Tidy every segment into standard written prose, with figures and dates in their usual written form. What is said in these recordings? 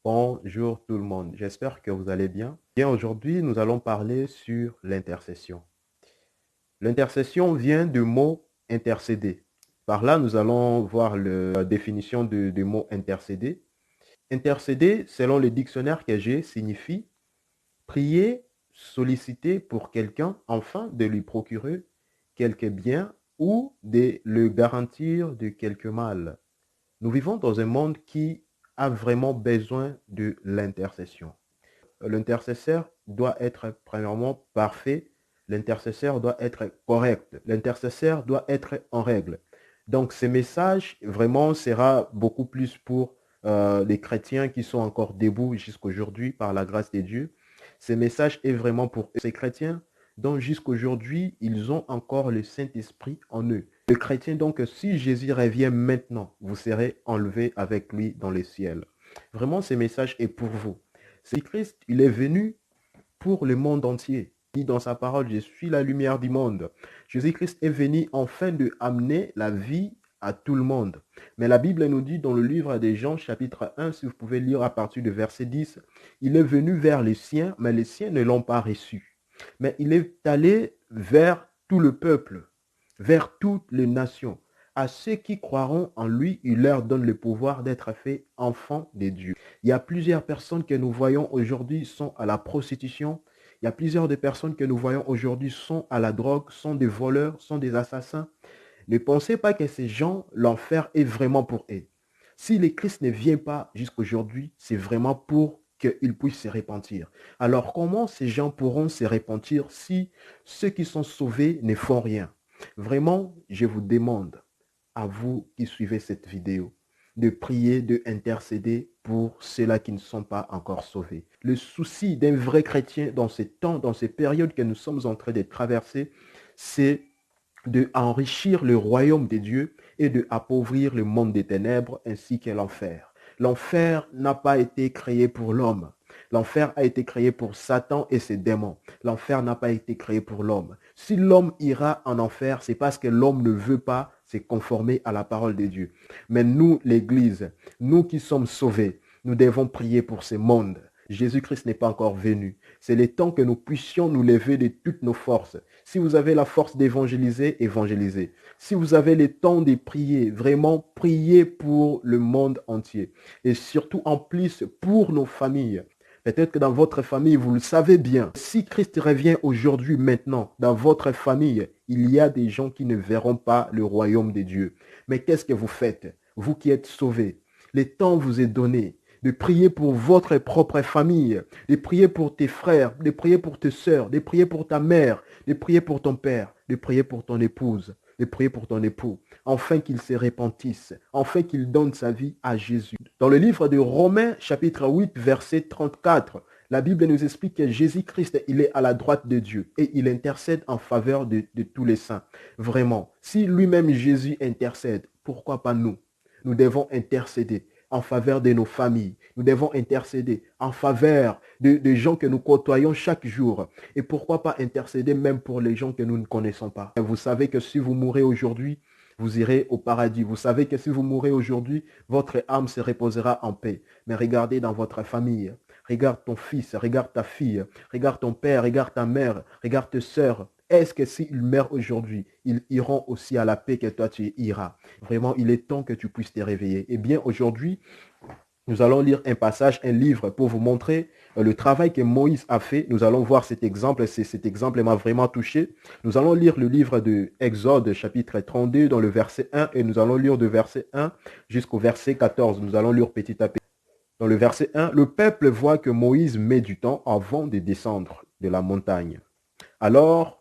Bonjour tout le monde, j'espère que vous allez bien. Bien, aujourd'hui, nous allons parler sur l'intercession. L'intercession vient du mot intercéder. Par là, nous allons voir la définition du mot intercéder. Intercéder, selon le dictionnaire que j'ai, signifie prier, solliciter pour quelqu'un afin de lui procurer quelque bien ou de le garantir de quelque mal. Nous vivons dans un monde qui a vraiment besoin de l'intercession. L'intercesseur doit être premièrement parfait, l'intercesseur doit être correct, l'intercesseur doit être en règle. Donc ce message vraiment sera beaucoup plus pour les chrétiens qui sont encore debout jusqu'aujourd'hui par la grâce de Dieu. Ce message est vraiment pour ces chrétiens dont jusqu'aujourd'hui ils ont encore le Saint-Esprit en eux. Le chrétien donc, si Jésus revient maintenant, vous serez enlevés avec lui dans les ciels. Vraiment ce message est pour vous. C'est Christ, il est venu pour le monde entier. Il dit dans sa parole, je suis la lumière du monde. Jésus-Christ est venu afin de amener la vie à tout le monde. Mais la Bible nous dit dans le livre des Jean, chapitre 1, si vous pouvez lire à partir de verset 10, il est venu vers les siens, mais les siens ne l'ont pas reçu. Mais il est allé vers tout le peuple, vers toutes les nations. À ceux qui croiront en lui, il leur donne le pouvoir d'être faits enfants de Dieu. Il y a plusieurs personnes que nous voyons aujourd'hui sont à la prostitution. Il y a plusieurs de personnes que nous voyons aujourd'hui sont à la drogue, sont des voleurs, sont des assassins. Ne pensez pas que ces gens, l'enfer est vraiment pour eux. Si le Christ ne vient pas jusqu'aujourd'hui, c'est vraiment pour qu'ils puissent se repentir. Alors comment ces gens pourront se repentir si ceux qui sont sauvés ne font rien? Vraiment, je vous demande, à vous qui suivez cette vidéo, de prier, de intercéder pour ceux-là qui ne sont pas encore sauvés. Le souci d'un vrai chrétien dans ces temps, dans ces périodes que nous sommes en train de traverser, c'est de enrichir le royaume de Dieu et de appauvrir le monde des ténèbres ainsi que l'enfer. L'enfer n'a pas été créé pour l'homme. L'enfer a été créé pour Satan et ses démons. L'enfer n'a pas été créé pour l'homme. Si l'homme ira en enfer, c'est parce que l'homme ne veut pas se conformer à la parole de Dieu. Mais nous, l'Église, nous qui sommes sauvés, nous devons prier pour ce monde. Jésus-Christ n'est pas encore venu. C'est le temps que nous puissions nous lever de toutes nos forces. Si vous avez la force d'évangéliser, évangélisez. Si vous avez le temps de prier, vraiment priez pour le monde entier. Et surtout en plus pour nos familles. Peut-être que dans votre famille, vous le savez bien. Si Christ revient aujourd'hui, maintenant, dans votre famille, il y a des gens qui ne verront pas le royaume de Dieu. Mais qu'est-ce que vous faites? Vous qui êtes sauvés. Le temps vous est donné de prier pour votre propre famille, de prier pour tes frères, de prier pour tes sœurs, de prier pour ta mère, de prier pour ton père, de prier pour ton épouse, de prier pour ton époux, afin qu'il se repentisse, afin qu'il donne sa vie à Jésus. Dans le livre de Romains, chapitre 8, verset 34, la Bible nous explique que Jésus-Christ, il est à la droite de Dieu et il intercède en faveur de tous les saints. Vraiment, si lui-même Jésus intercède, pourquoi pas nous? Nous devons intercéder en faveur de nos familles. Nous devons intercéder en faveur des gens que nous côtoyons chaque jour. Et pourquoi pas intercéder même pour les gens que nous ne connaissons pas. Vous savez que si vous mourrez aujourd'hui, vous irez au paradis. Vous savez que si vous mourrez aujourd'hui, votre âme se reposera en paix. Mais regardez dans votre famille. Regarde ton fils, regarde ta fille, regarde ton père, regarde ta mère, regarde tes sœurs. Est-ce que s'ils meurent aujourd'hui, ils iront aussi à la paix que toi tu iras? Vraiment, il est temps que tu puisses te réveiller. Eh bien, aujourd'hui, nous allons lire un passage, un livre pour vous montrer le travail que Moïse a fait. Nous allons voir cet exemple. Cet exemple m'a vraiment touché. Nous allons lire le livre de Exode, chapitre 32, dans le verset 1, et nous allons lire de verset 1 jusqu'au verset 14. Nous allons lire petit à petit. Dans le verset 1, le peuple voit que Moïse met du temps avant de descendre de la montagne. Alors,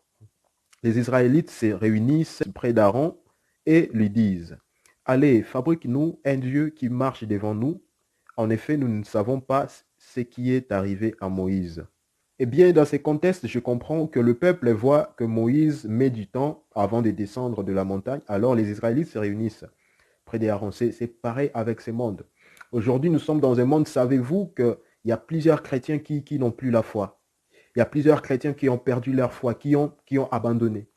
les Israélites se réunissent près d'Aaron et lui disent, allez, fabrique-nous un Dieu qui marche devant nous. En effet, nous ne savons pas ce qui est arrivé à Moïse. Eh bien, dans ces contextes, je comprends que le peuple voit que Moïse met du temps avant de descendre de la montagne. Alors, les Israélites se réunissent près d'Aaron. C'est pareil avec ce monde. Aujourd'hui, nous sommes dans un monde, savez-vous qu'il y a plusieurs chrétiens qui n'ont plus la foi. Il y a plusieurs chrétiens qui ont perdu leur foi, qui ont abandonné.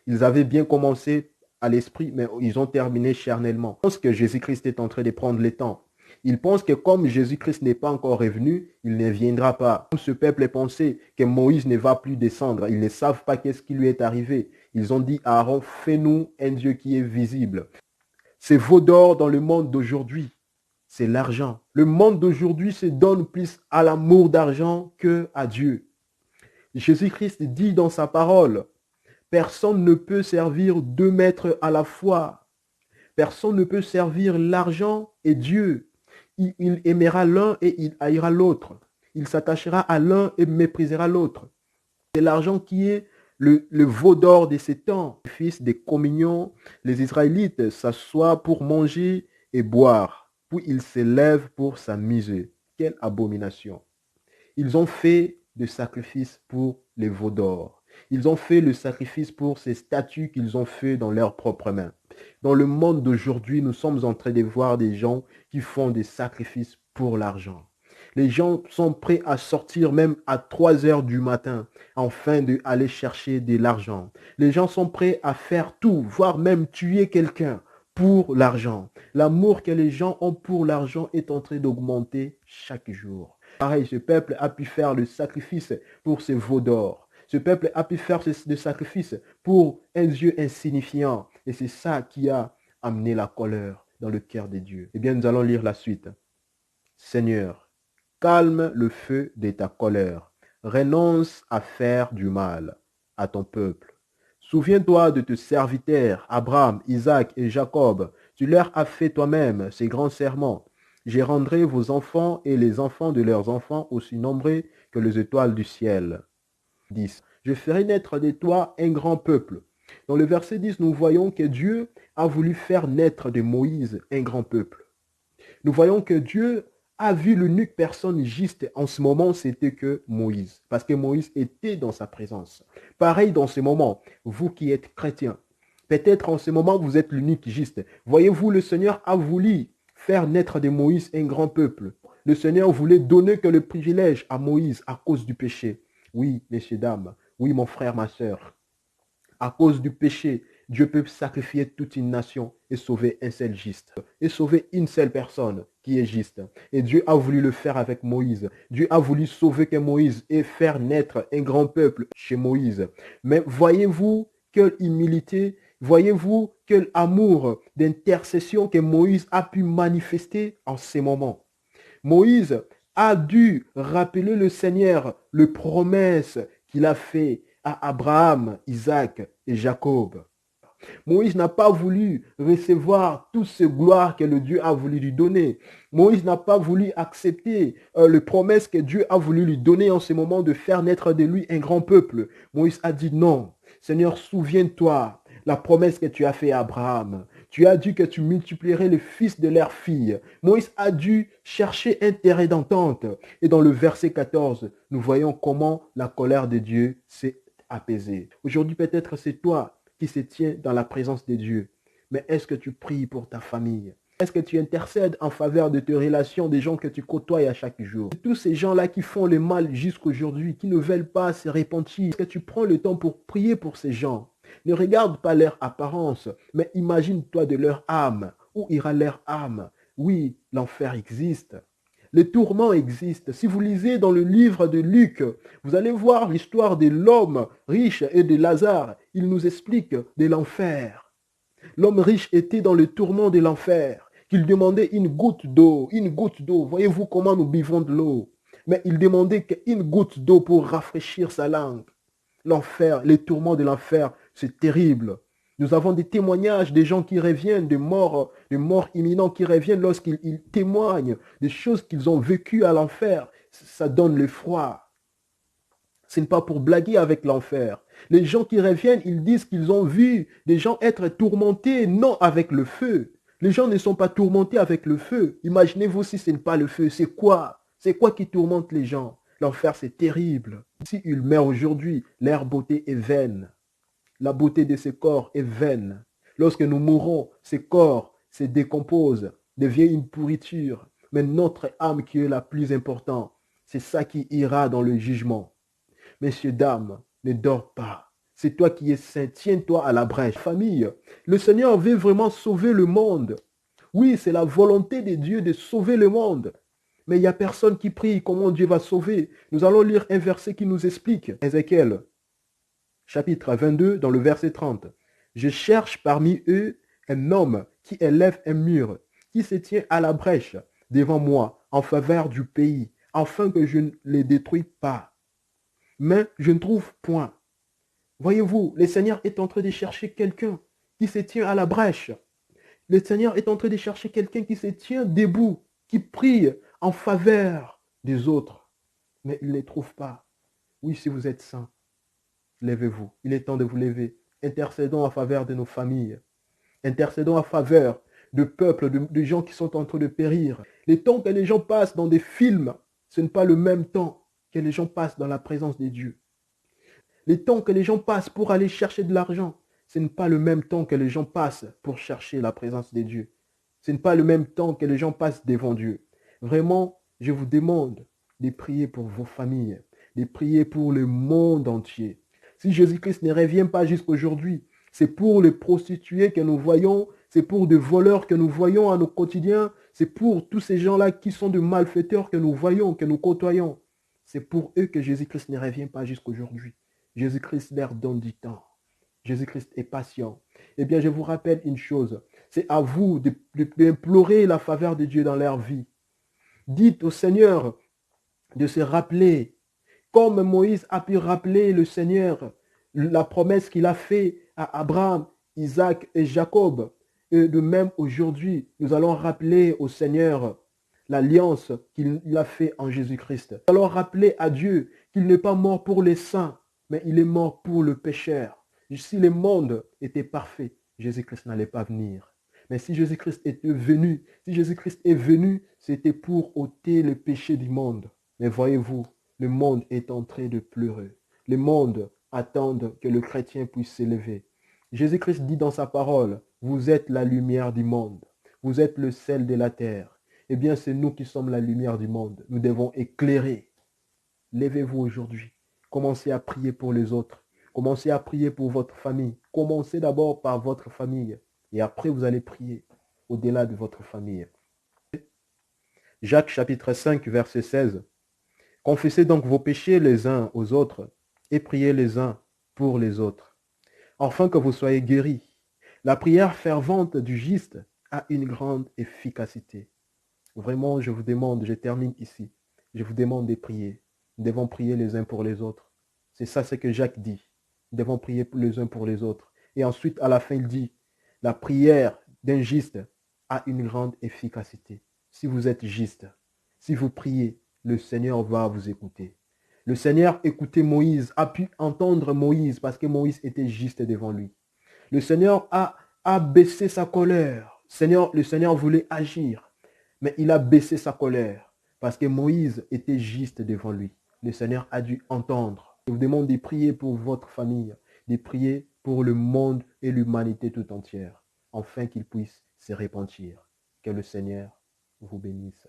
Ils avaient bien commencé à l'esprit, mais ils ont terminé charnellement. Je pense que Jésus-Christ est en train de prendre le temps. Ils pensent que comme Jésus-Christ n'est pas encore revenu, il ne viendra pas. Comme ce peuple est pensé que Moïse ne va plus descendre. Ils ne savent pas qu'est-ce qui lui est arrivé. Ils ont dit à Aaron, fais-nous un Dieu qui est visible. C'est veau d'or dans le monde d'aujourd'hui. C'est l'argent. Le monde d'aujourd'hui se donne plus à l'amour d'argent que à Dieu. Jésus-Christ dit dans sa parole, personne ne peut servir deux maîtres à la fois. Personne ne peut servir l'argent et Dieu. Il aimera l'un et il haïra l'autre. Il s'attachera à l'un et méprisera l'autre. C'est l'argent qui est le veau d'or de ces temps. Les fils des communions, les Israélites s'assoient pour manger et boire. Puis ils se lèvent pour s'amuser. Quelle abomination. Ils ont fait des sacrifices pour les veaux d'or. Ils ont fait le sacrifice pour ces statues qu'ils ont fait dans leurs propres mains. Dans le monde d'aujourd'hui, nous sommes en train de voir des gens qui font des sacrifices pour l'argent. Les gens sont prêts à sortir même à 3 heures du matin afin d'aller chercher de l'argent. Les gens sont prêts à faire tout, voire même tuer quelqu'un pour l'argent. L'amour que les gens ont pour l'argent est en train d'augmenter chaque jour. Pareil, ce peuple a pu faire le sacrifice pour ses veaux d'or. Ce peuple a pu faire le sacrifice pour un Dieu insignifiant. Et c'est ça qui a amené la colère dans le cœur de Dieu. Eh bien, nous allons lire la suite. Seigneur, calme le feu de ta colère. Renonce à faire du mal à ton peuple. Souviens-toi de tes serviteurs, Abraham, Isaac et Jacob. Tu leur as fait toi-même ces grands serments. Je rendrai vos enfants et les enfants de leurs enfants aussi nombreux que les étoiles du ciel. 10. Je ferai naître de toi un grand peuple. Dans le verset 10, nous voyons que Dieu a voulu faire naître de Moïse un grand peuple. Nous voyons que Dieu a vu l'unique personne juste en ce moment, c'était que Moïse. Parce que Moïse était dans sa présence. Pareil dans ce moment, vous qui êtes chrétiens, peut-être en ce moment vous êtes l'unique juste. Voyez-vous, le Seigneur a voulu faire naître de Moïse un grand peuple. Le Seigneur voulait donner que le privilège à Moïse à cause du péché. Oui, messieurs, dames, oui, mon frère, ma soeur. À cause du péché, Dieu peut sacrifier toute une nation et sauver un seul juste. Et sauver une seule personne qui est juste. Et Dieu a voulu le faire avec Moïse. Dieu a voulu sauver que Moïse et faire naître un grand peuple chez Moïse. Mais voyez-vous quelle humilité, voyez-vous quel amour d'intercession que Moïse a pu manifester en ces moments. Moïse a dû rappeler le Seigneur les promesses qu'il a fait à Abraham, Isaac et Jacob. Moïse n'a pas voulu recevoir toute cette gloire que le Dieu a voulu lui donner. Moïse n'a pas voulu accepter les promesses que Dieu a voulu lui donner en ce moment de faire naître de lui un grand peuple. Moïse a dit non. Seigneur, souviens-toi la promesse que tu as faite à Abraham. Tu as dit que tu multiplierais les fils de leurs filles. Moïse a dû chercher un terrain d'entente. Et dans le verset 14, nous voyons comment la colère de Dieu s'est apaisée. Aujourd'hui, peut-être c'est toi qui se tiens dans la présence de Dieu. Mais est-ce que tu pries pour ta famille? Est-ce que tu intercèdes en faveur de tes relations, des gens que tu côtoies à chaque jour? Tous ces gens-là qui font le mal jusqu'aujourd'hui, qui ne veulent pas se repentir, est-ce que tu prends le temps pour prier pour ces gens? Ne regarde pas leur apparence, mais imagine-toi de leur âme. Où ira leur âme? Oui, l'enfer existe. Les tourments existent. Si vous lisez dans le livre de Luc, vous allez voir l'histoire de l'homme riche et de Lazare. Il nous explique de l'enfer. L'homme riche était dans le tourment de l'enfer, qu'il demandait une goutte d'eau, une goutte d'eau. Voyez-vous comment nous buvons de l'eau? Mais il demandait qu'une goutte d'eau pour rafraîchir sa langue. L'enfer, les tourments de l'enfer, c'est terrible. Nous avons des témoignages des gens qui reviennent, de morts imminents qui reviennent lorsqu'ils témoignent des choses qu'ils ont vécues à l'enfer. Ça donne le froid. Ce n'est pas pour blaguer avec l'enfer. Les gens qui reviennent, ils disent qu'ils ont vu des gens être tourmentés, non avec le feu. Les gens ne sont pas tourmentés avec le feu. Imaginez-vous si ce n'est pas le feu. C'est quoi? C'est quoi qui tourmente les gens? L'enfer, c'est terrible. Si ils meurent aujourd'hui, leur beauté est vaine. La beauté de ces corps est vaine. Lorsque nous mourrons, ces corps se décomposent, deviennent une pourriture. Mais notre âme qui est la plus importante, c'est ça qui ira dans le jugement. Messieurs, dames, ne dors pas. C'est toi qui es saint. Tiens-toi à la brèche. Famille, le Seigneur veut vraiment sauver le monde. Oui, c'est la volonté de Dieu de sauver le monde. Mais il n'y a personne qui prie comment Dieu va sauver. Nous allons lire un verset qui nous explique. Ézéchiel, chapitre 22, dans le verset 30. Je cherche parmi eux un homme qui élève un mur, qui se tient à la brèche devant moi en faveur du pays, afin que je ne les détruise pas. Mais je ne trouve point. Voyez-vous, le Seigneur est en train de chercher quelqu'un qui se tient à la brèche. Le Seigneur est en train de chercher quelqu'un qui se tient debout, qui prie en faveur des autres. Mais il ne les trouve pas. Oui, si vous êtes saints, levez-vous. Il est temps de vous lever. Intercédons en faveur de nos familles. Intercédons en faveur de peuples, de gens qui sont en train de périr. Les temps que les gens passent dans des films, ce n'est pas le même temps que les gens passent dans la présence de Dieu. Les temps que les gens passent pour aller chercher de l'argent, ce n'est pas le même temps que les gens passent pour chercher la présence de Dieu. Ce n'est pas le même temps que les gens passent devant Dieu. Vraiment, je vous demande de prier pour vos familles, de prier pour le monde entier. Si Jésus-Christ ne revient pas jusqu'aujourd'hui, c'est pour les prostituées que nous voyons, c'est pour des voleurs que nous voyons à nos quotidiens, c'est pour tous ces gens-là qui sont de malfaiteurs que nous voyons, que nous côtoyons. C'est pour eux que Jésus-Christ ne revient pas jusqu'aujourd'hui. Jésus-Christ leur donne du temps. Jésus-Christ est patient. Eh bien, je vous rappelle une chose. C'est à vous d'implorer la faveur de Dieu dans leur vie. Dites au Seigneur de se rappeler, comme Moïse a pu rappeler le Seigneur, la promesse qu'il a faite à Abraham, Isaac et Jacob. Et de même aujourd'hui, nous allons rappeler au Seigneur l'alliance qu'il a faite en Jésus-Christ. Nous allons rappeler à Dieu qu'il n'est pas mort pour les saints, mais il est mort pour le pécheur. Si le monde était parfait, Jésus-Christ n'allait pas venir. Mais si Jésus-Christ était venu, si Jésus-Christ est venu, c'était pour ôter le péché du monde. Mais voyez-vous, le monde est en train de pleurer. Le monde attend que le chrétien puisse s'élever. Jésus-Christ dit dans sa parole, vous êtes la lumière du monde. Vous êtes le sel de la terre. Eh bien, c'est nous qui sommes la lumière du monde. Nous devons éclairer. Levez-vous aujourd'hui. Commencez à prier pour les autres. Commencez à prier pour votre famille. Commencez d'abord par votre famille. Et après, vous allez prier au-delà de votre famille. Jacques chapitre 5, verset 16. Confessez donc vos péchés les uns aux autres et priez les uns pour les autres, afin que vous soyez guéris. La prière fervente du juste a une grande efficacité. Vraiment, je vous demande, je termine ici, je vous demande de prier. Nous devons prier les uns pour les autres. C'est ça ce que Jacques dit. Nous devons prier les uns pour les autres. Et ensuite, à la fin, il dit, la prière d'un juste a une grande efficacité. Si vous êtes juste, si vous priez, le Seigneur va vous écouter. Le Seigneur écoutait Moïse, a pu entendre Moïse parce que Moïse était juste devant lui. Le Seigneur a baissé sa colère. Le Seigneur voulait agir, mais il a baissé sa colère parce que Moïse était juste devant lui. Le Seigneur a dû entendre. Je vous demande de prier pour votre famille, de prier pour le monde et l'humanité tout entière, afin qu'ils puissent se repentir. Que le Seigneur vous bénisse.